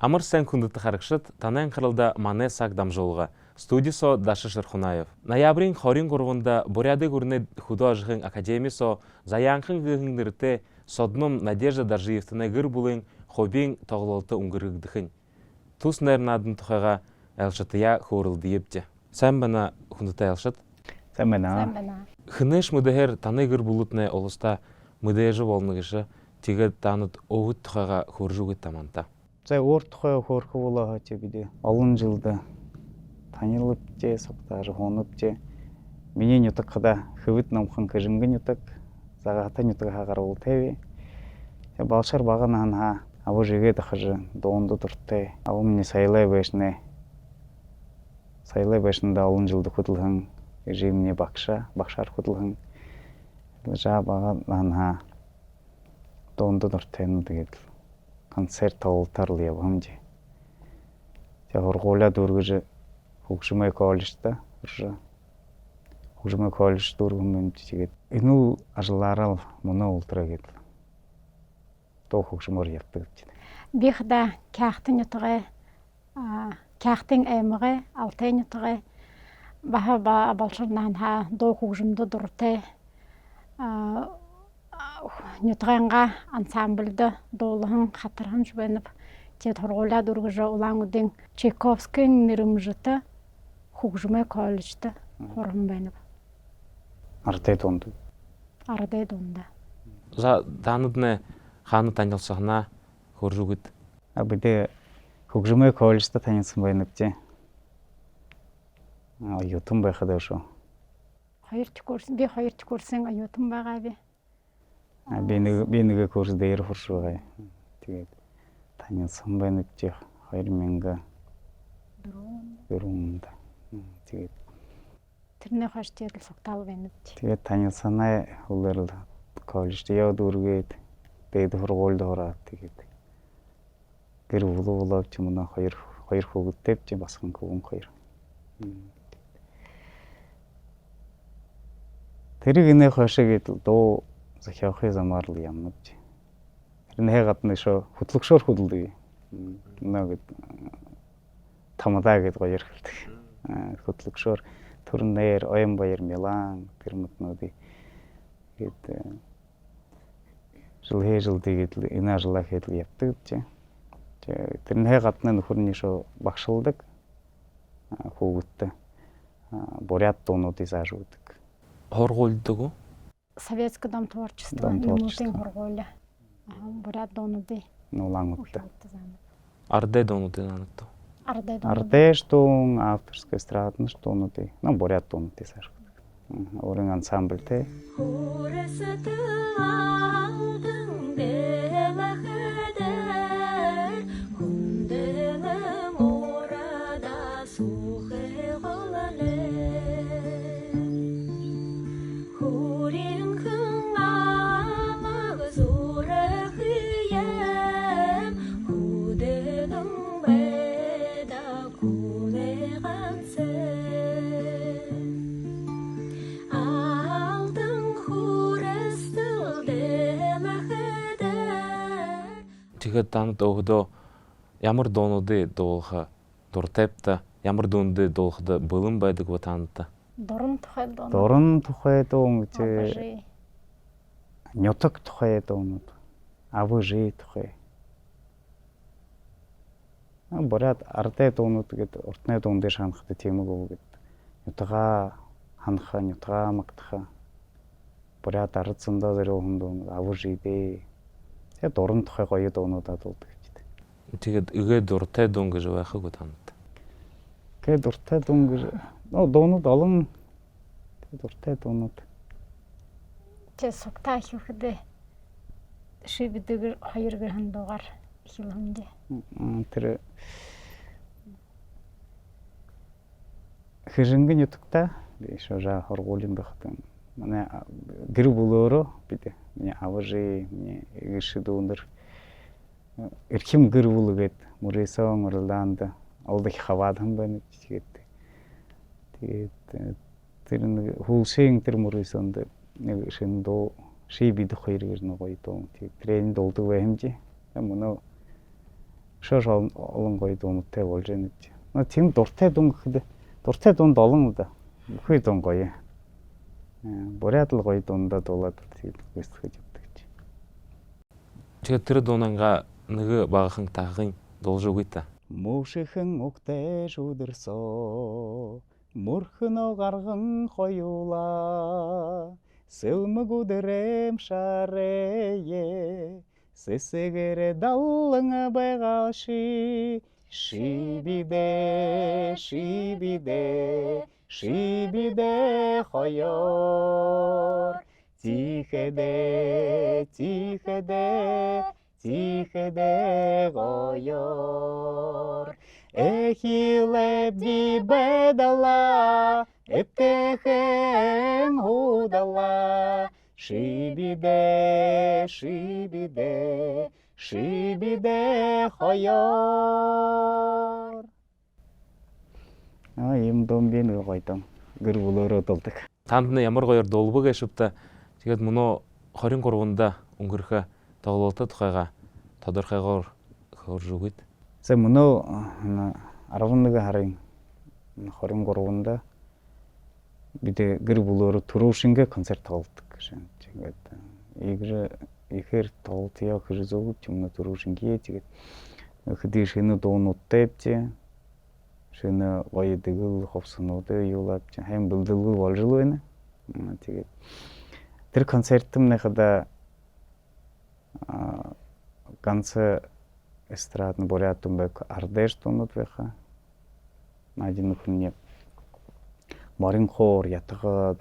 Амар сайн хүндэт харагшид танайн харалда манай саг дамжуулга студисо Дашишир Хунаев. Ноябрийн 23-нд Бурядыг өрнөд художегийн академисо Заянхан гэн нэртэй Содном Надежда Даржиевтаны гэр бүлийн хоббийн тоглолтод өнгөрөгдөхөн. Тус найр наадын тухайга айлшатая хөөрөлдийбдэ. Сайн бана хүндэт айлшат. Сайн байна. Хэнэш мүдэхэр таны гэр бүлүүднэ олоста мүдэжи болно гэшэ тэгээд танад өвөд тухайга хөржүүгэд таманта. За өөр тухай хөөрхөө болоо хаач бид олон жилд танилвчээ согтаар хонвчээ миний нютагда хөвд номхон хэжингэн нютаг загата нютаг хагарвал тэви балшар багана хана авожигээ дахаж доонд дуртай авмны сайлай байшнэ да олон жилд хөдөлгөн режимний багшаар хөдөлгөн жаа багана хана доонд дуртай нь тэгээд концерт толтарл явамж. Я хоргуула дөргөж хөгжмөө коллежта. Хөгжмөө коллеж дөрвөн тэгээд энэ ажлаараа мөнөө ултраа гэдэг. Тоо хөгжмөр явдаг гэж. Би хада кяхтын ятгаа кяхтын эмгэ алтын ятгаа баха болшорнан ха доо хөгжмөд дуртай нютганга ансамбльд доолхон хатархамж байна. Тэд хоргуулаад өргөж улаангуудын Чайковскийн нэрмжтэй хөгжмөө коллежд хорон байна. Ардэ дунд. За данадны хаана танилцсанаа хөржүүгэд. Бид хөгжмөө коллежд танилцсан байна гэж. Аюутан байхад шүү. Би 2 дахь курсын аюутан байгаа би. Би нэг курс дээр хурш байгаа. Тэгээд танилцсан байна гэж 2004 онд. Тэгээд тэрний хойш тэгэл согтаал байна гэж. Тэгээд танилцсанаа хөлөөрл коллежд яваад үргээд дээд сургуульд ороод тэгээд гэр бүлөө ч юм уу хоёр хүүхэдтэй ч басхан хөвөн хоёр. Тэрийг нэ хошигэд дуу захиахын замаар л ямнаж. Тэрнээ гадна шо хөтлөгшөөр хөдөлдөг. Нэг тамадаа гэдэг гоё хэлдэг. Хөтлөгшөөр Төрнээр, Оянбаяр, Милан тэр мөтнүүдийг гээд жил тэгээд энэ ажлаа хийл явдаг гэж. Тэрнээ гадна нөхөрний шо багшилдаг. Хүүхэдтэй бурят дуунуудыг заажуулдаг. Хоргуулдаг уу? Советский дом творчества, Мемутын хоргууля. Бурят дуунуудын Улаангуудтай. Ардэ дуунуудын анагт. Ардэ штун авторской эстрадный штунуудыг, бурят дуунуудыг заажуулдаг. Өөрийн ансамбльтэй. Тэгээд танад өгдөө ямар дуунуудыг дуулах дуртайпта ямар дуунуудыг дуулахад бэлэн байдаг ба танад. Дуран тухай дуу. Дуран тухай дуу гэж нютаг тухай дуунууд. Авожи тухай. Бурят ардэ дуунууд гэдэг уртны дуун дээр шанахтай тийм үг гэдэг. Нютага ханха, нютага магтаха. Бурят ардсандаа зэрэг хүн авожи дээ. Тэгээд дуран тухай гоё дуунуудад дуулдаг гэж. Тэгээд эгэ дуртай дуун гэж байхаг танад. Тэгээд дуртай дуун гэж дуунууд олон дуртай дуунууд. Тэ согтаа хийхэд шивдэг 2 гэрхэн дуугаар хэлхэмдэ. Тэр хэжингэн ютагта би шожа хоргуулын байхад манай гэр бүлөөрөө бид миний аважи миний эгшид өндөр эрхэм гэр бүлгээд Мөрөөсөн Орланд олдох хаваадан байна гэдэг. Тэгээд тэр нэг хөлшийн тэр Мөрөөсөнд нэг шин дуу ши бид хоёр гэр нэг гоё дуу. Тэгээд трейн дуулдаг бай хэмжээ. Мөнөө шош олон гоё дуунуудтай болж байна гэж. Тийм дуртай дуун гэхэд дуртай дунд олон л да. Бүхий дуун гоё. Буряд л гоё дундаа дуулаад гүйцэтгэж явдаг гэж. Тэгээд тэр дуунанга нэг багахан тахын дуулж өгье та. Мөшихэн угтэж өдөрсөө мөрхнө гарган хоёулаа сэлмэг өдөрэм шарэе сэсэгэрэ даллан байгаа шибидэ хоёор Тихеде гоёр эхилэбди бэдала эптехен худала шибидэ хоёор ийм домбин гоёдон гэр бүлөөрөө дулдаг. Танд ямар гоёор дуулбаг шүвтэ. Тэгээд мөнөө 23-нд өнгөрөх тоглолтод тухайга тодорхойгоор хөрж өгöd. За мөнөө 11 сарын 23-нд бид гэр бүлөөрөө төрөв шингэ концерт тоглодог гэж. Тэгээд ихэр тоглолтоо хэр зөв юм төрөв шингээ тэгээд хөдөө шинэ дуунуудтай бич шинэ гоё дэглэл ховснуудаа юулаад хайм бэлдэлгүй болж л байна. Тэгээд тэр концертымныхада ганц эстрадны бурятун бек ардеш дуунууд байха. Один хүн Марин хоор ятгаа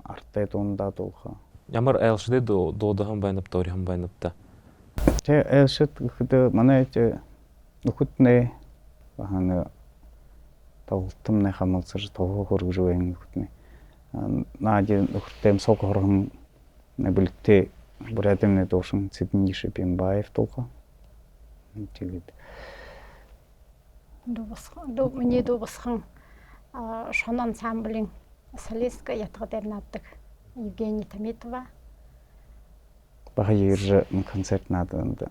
артай дундаа дууха. Ямар айлшдэ дуудахан байна дөрөхан байна та. Тэ айлшд гэхэд манай нөхөднээ бахана тоглолтомны хамгаалж тоглох хөргөж байна нөхөднээ. Наади нөхөдтэм сог хорхон набилтэ бурятымны дуушин Сидней Шипенбаев дууха. Тэгээд миний дуусхан шон ансамблийн солистка ятга дээр наддаг Евгения Тамитова. Бахаир концерт надад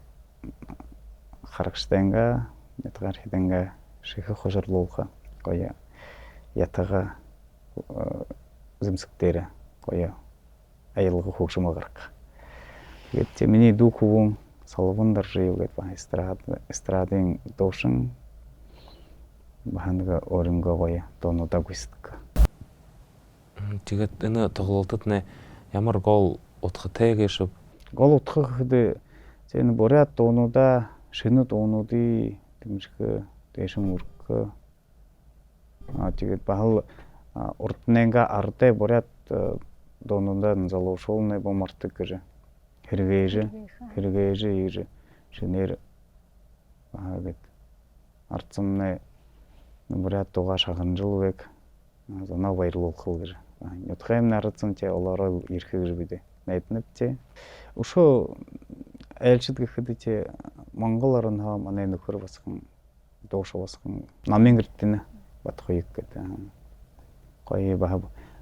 харагштайнга ятгаар хидэнга шихэ хожирлууха гоё ятага зэмсгтэр гоё аялга хөгшмө гарах. Тэгээд миний дүү хүүн Соловон Даржиев гэдэг эстрадын дуушин баханга өрөнгө гоё дуунуудаа гүйцэтгэв. Тэгээд энэ тоглолтод ямар гол утгатай гэж гол утга гэхэд энэ бурят дуунуудаа шинэ дуунуудын дэмжих дэшин өргөх тэгээд бахал урднэнга ардэ бурят дуунуудаа залуушуулны бомартыг гэж хэрэгээж ийж шинээр багт арцамны бурят дугаа шаханжуулвэг занаа баярлуулах гэж ятхайм нарцсан ч олороо ирэхээ гэж бид найднавчээ. Өшөө айлшид гэхэд чи Монгол орноо манай нөхөр басхан дууш басхан намын гэртэн батх үйг гэдэг. Гоё баа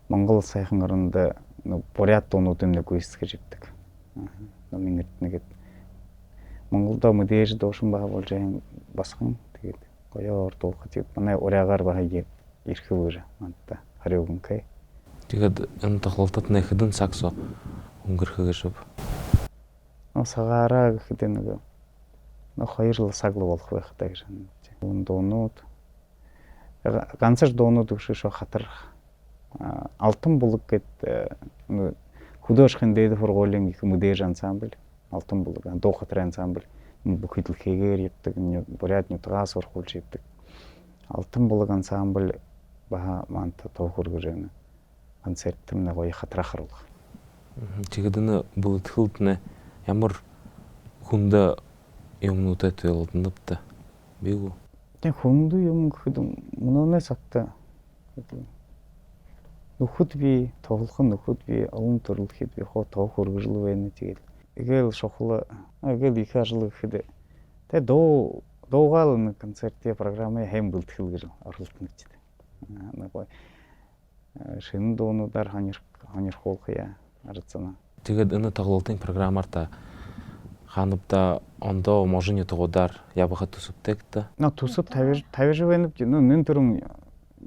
Монгол сайхан оронд бурят дуунуудын нэг гүйцэтгэж явдаг. Намын гэртнэгэд Монголдо мэдээж дуушин баа болж басхан тэгээд гоё ордуулах тийм манай ураагаар баа ирэхээ гэж манта хариугэнкэй. Тэгээд энэ тоглолтод хэдэн цагс өнгөрөхөө гэж. Сагаараа гэхэд нэг 2 цаг л болох байх таа гэж. Дуунууд ганцаар дуунууд өгшөө хатарх алтан булаг гэдэг художественный дээд сургуулийн их модерн ансамбль алтан булаг дуу хатрын ансамбль бүх хөдөлгөөгээр явдаг бурят нутгаас сурхуулж явдаг алтан булаг ансамбль баа манта тоохор гэж концертын гоё хатрахарлах. Тэгээд энэ бүлтгэлд ямар хүнд юмнуудад төлөвлөнөд бигүү. Тэг хүнд юм гэхэд мөнөөс сатта нөхөд би тоглох нөхөд би олон төрлөхэд би хоо тоох хөргөжл байна тэгээд эгээл шохол эгээл их ажил гэхэд тэг дуугаал нэг концертын программын хайм бүлтгэл гэж оролдоно гэж. Нэг шинэ дуунуудаар хонирхуулах яа арцсан. Тэгээд энэ тоглолтын программаар та Ханыбда ондоо можны тугудар ябаха тусуптекта. Но тусап тавиж байна гэж нэн төрөн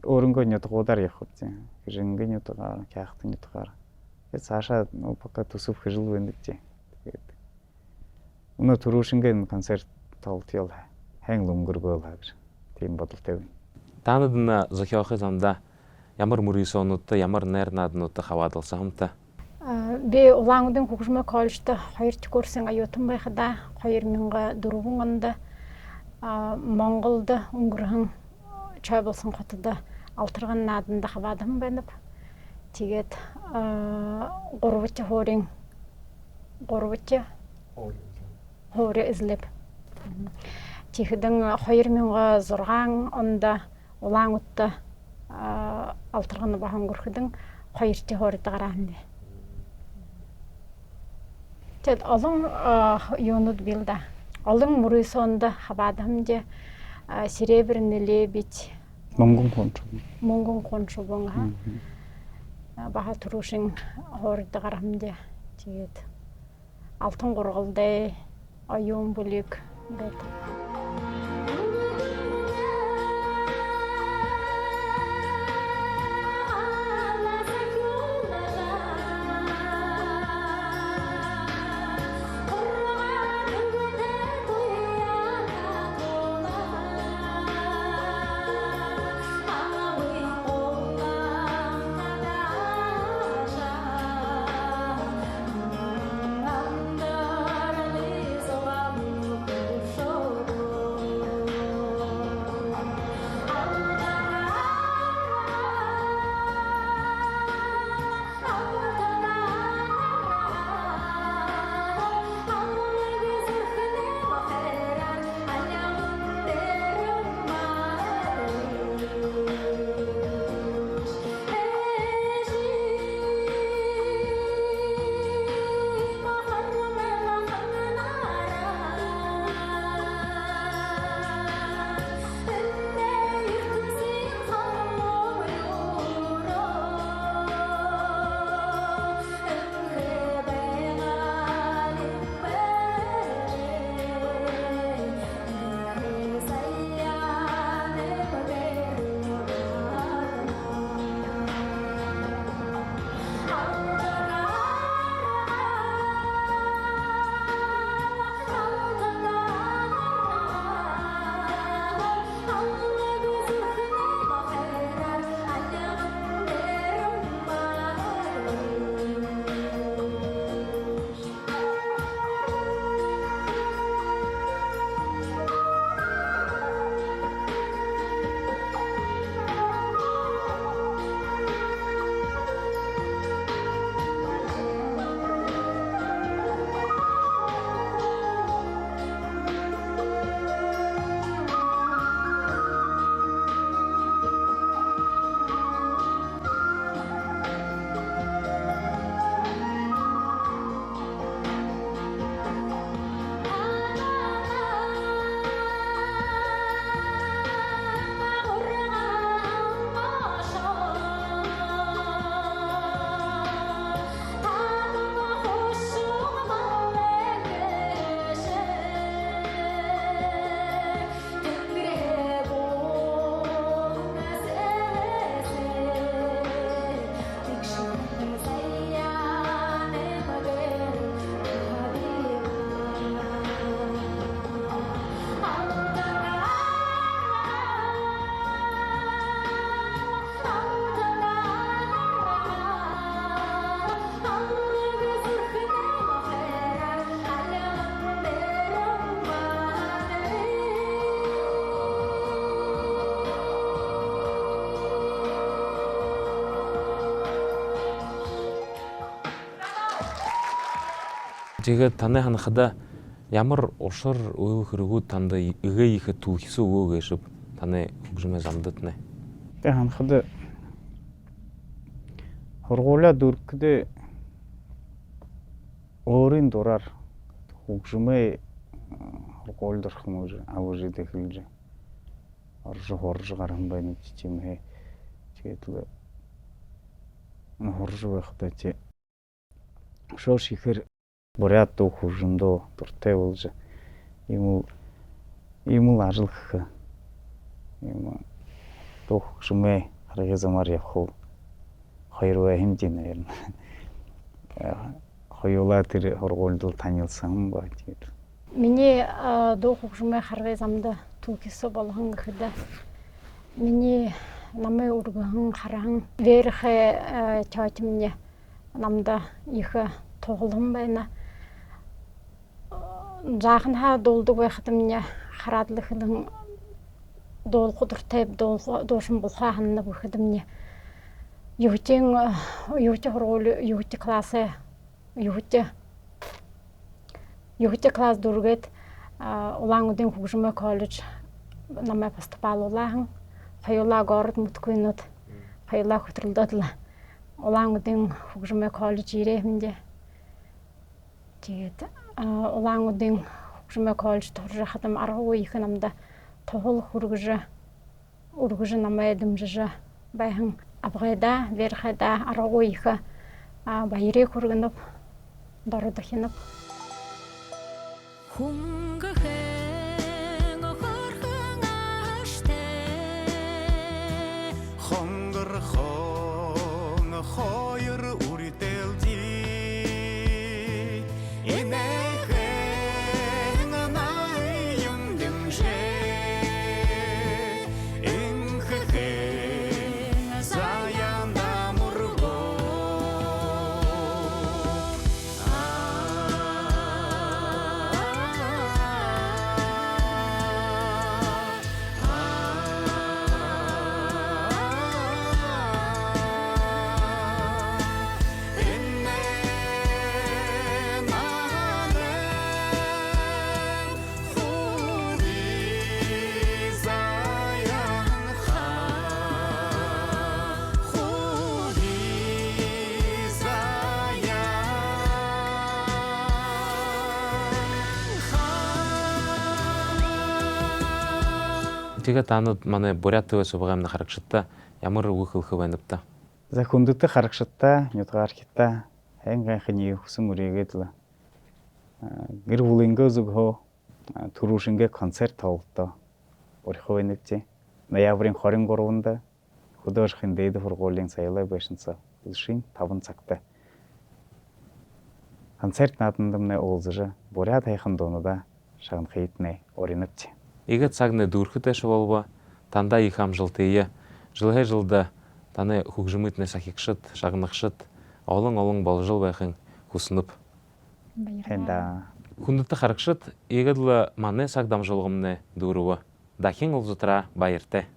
өөрөнгөө нятгуудаар явах үү. Жингийн нятгаар, кяхтын нятгаар. Цаашаа пока тусап хижил байна гэж. Тэгээд өнөө төрөөшингийн концерт тоглолт ханг өнгөргөөл гэж тийм бодолтой байна. Танад на зохиохы замда ямар мөрөөсөнөтө ямар найр нааднуудаа хаваадалсан хамта. Би Улаангудын хөгжмөө коллежд 2 курсын аюутан байхад 2004 онд Монголд өнгөрсөн чой болсон хотод Алтарган нааданд хаваадан байна. Тэгээд 3 хоорын хооры эзлэв. Тэгэхдээ 2006 онд Улаангудд Алтарган бахан өнгөрөхөдөн 2 хоорд гараанд. Тэгэд олон юунууд билда. Олон мөрөөсөнд хаваадамж Серебряный лебедь Монгон кончубон баха турушин хоорд гарамж. Тэгээд алтан гургалдэ аюун бүлэг гэдэг. Тэгээд таны ханахада ямар ушар өө хэрэгүүд танд эгээ ихэд түүхсэн өвөө гэшв таны хөгжмөө замдаднэ. Тэ ханахад хургуулаа дүрхдээ өөрийн дураар хөгжмөө хургуулдах юм уу авж идэхэлж орж хорж гарсан байна юм хэ. Тэгээд хорж байхдаа чи шоош ихэр бурят дуу хужимдоо дуртай болж ийм ажлах ийм дуу хужимээ харгий замаар явах хоёр бай хэмжээ нэр. Хоёулаа тэр хоргуулд танилцсан ба тэгээд. Миний дуу хөгжмөө харгай замда түүхээс болгон гэхэд миний намын үргэн хараан верхэ чаатмны намда их тоглон байна. Жаахан дуулдаг байхад минь хараадлахын дуулахдуртай дуушин булхаа ханна гэхэд минь юутын хоргуул юут класс класс дүргээд Улаангуудын хөгжмөө коллеж намайг поступалуулаахан хоёулаа город мөткөөнөд хоёулаа хөтрөлдөөд л Улаангуудын хөгжмөө коллеж ирээ хэмжээ. Тэгээд Улаангуудын хөгжмөө коллеж туршихад аргагүй их намда тухал үргэж намайг дэмжиж байхан абгайда верхайда аргагүй их баярыг хүргэнэв дород хинэв. Тэгээд таанууд манай бурятаас угаамна харагшдаа ямар үг хэлэх байна вэ? За хүндэт харагшдаа нютгаар хита хангайхны хүсэн үрээгээд л гэр бүлэнгөө зөвхөн түрүүшингээ концерт тоглолтоо өөрийнхөө нэгжээ. Ноябрын 23-нд хөдөөшхийн дээд сургуулийн саялаа байшинцаа үлшин 5 цагта. Концерт наадамдамны уулзаж бурят хайхан дуунада шагнах хитнэ оринавч. Игэ цагны дүүрхэтэй шуулва тандаа их амжилттай жылда таны хөгжмөднээ сахигшид шагнахшид олон болжол байхын хүснэв. Хэнда хүндэт харагшид игэд л манай цаг дамжуулгамны дүүрвэ дахин улзутраа баяртай.